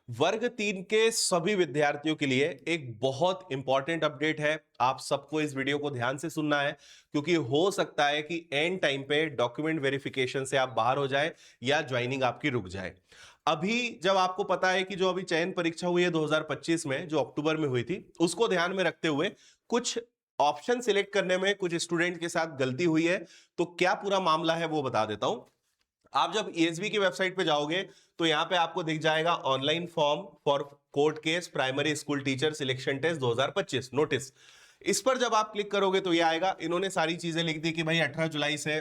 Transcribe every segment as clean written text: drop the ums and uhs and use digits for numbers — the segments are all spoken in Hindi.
वर्ग 3 के सभी विद्यार्थियों के लिए एक बहुत इंपॉर्टेंट अपडेट है। आप सबको इस वीडियो को ध्यान से सुनना है, क्योंकि हो सकता है कि एंड टाइम पे डॉक्यूमेंट वेरिफिकेशन से आप बाहर हो जाए या ज्वाइनिंग आपकी रुक जाए। अभी जब आपको पता है कि जो अभी चयन परीक्षा हुई है 2025 में, जो अक्टूबर में हुई थी, उसको ध्यान में रखते हुए कुछ ऑप्शन सिलेक्ट करने में कुछ स्टूडेंट के साथ गलती हुई है। तो क्या पूरा मामला है वो बता देता हूं। आप जब ईएसबी की वेबसाइट पे जाओगे तो यहां पे आपको दिख जाएगा online form for court case primary school teacher selection test 2025 notice. इस पर जब आप क्लिक करोगे तो ये आएगा। इन्होंने सारी चीजें लिख दी कि भाई 18 जुलाई से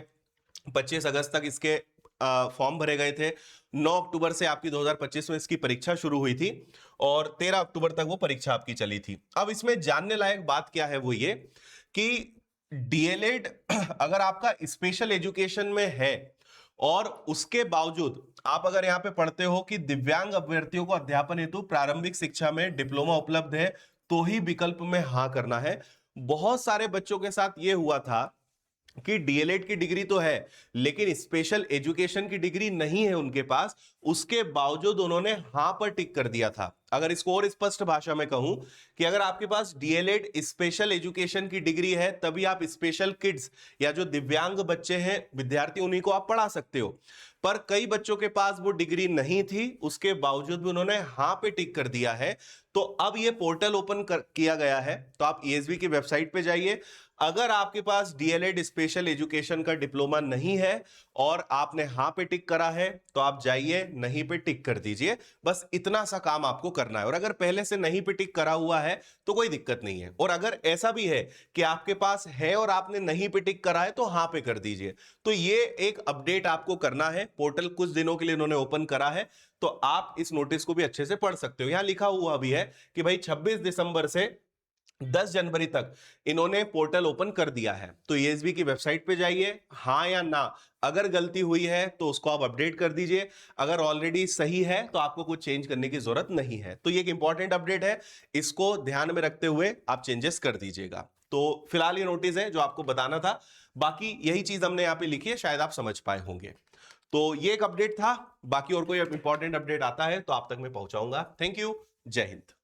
25 अगस्त तक इसके फॉर्म भरे गए थे। 9 अक्टूबर से आपकी 2025 में इसकी परीक्षा शुरू हुई थी और 13 अक्टूबर तक वो परीक्षा आपकी चली थी। अब इसमें जानने लायक बात क्या है वो ये कि डीएलएड अगर आपका स्पेशल एजुकेशन में है और उसके बावजूद आप अगर यहां पे पढ़ते हो कि दिव्यांग अभ्यर्थियों को अध्यापन हेतु प्रारंभिक शिक्षा में डिप्लोमा उपलब्ध है, तो ही विकल्प में हां करना है। बहुत सारे बच्चों के साथ यह हुआ था कि डीएलएड की डिग्री तो है लेकिन स्पेशल एजुकेशन की डिग्री नहीं है उनके पास, उसके बावजूद उन्होंने हां पर टिक कर दिया था। अगर इसको और स्पष्ट भाषा में कहूं कि अगर आपके पास डीएलएड स्पेशल एजुकेशन की डिग्री है तभी आप स्पेशल किड्स या जो दिव्यांग बच्चे हैं विद्यार्थी उन्हीं को आप पढ़ा सकते हो। पर कई बच्चों के पास वो डिग्री नहीं थी, उसके बावजूद भी उन्होंने हां पे टिक कर दिया है। तो अब ये पोर्टल ओपन किया गया है, तो आप ईएसबी की वेबसाइट पे जाइए। अगर आपके पास डीएलएड स्पेशल एजुकेशन का डिप्लोमा नहीं है और आपने हां पे टिक करा है तो आप जाइए नहीं पे टिक कर दीजिए। बस इतना सा काम आपको करना है। और अगर पहले से नहीं पे टिक करा हुआ है तो कोई दिक्कत नहीं है। और अगर ऐसा भी है कि आपके पास है और आपने नहीं पे टिक करा है तो हां पे कर दीजिए। तो ये एक अपडेट आपको करना है। पोर्टल कुछ दिनों के लिए इन्होंने ओपन करा है, तो आप इस नोटिस को भी अच्छे से पढ़ सकते हो। यहां लिखा हुआ भी है कि भाई 26 दिसंबर से 10 जनवरी तक इन्होंने पोर्टल ओपन कर दिया है। तो ईएसबी की वेबसाइट पे जाइए, हां या ना, अगर गलती हुई है तो उसको आप अपडेट कर दीजिए। अगर ऑलरेडी सही है तो आपको कुछ चेंज करने की जरूरत नहीं है। तो ये एक इंपॉर्टेंट अपडेट है, इसको ध्यान में रखते हुए आप चेंजेस कर दीजिएगा। तो फिलहाल ये नोटिस है जो आपको बताना था। बाकी यही चीज हमने यहां पे लिखी है, शायद आप समझ पाए होंगे। तो ये एक अपडेट था। बाकी और कोई इंपॉर्टेंट अपडेट आता है तो आप तक मैं पहुंचाऊंगा। Thank you. जय हिंद।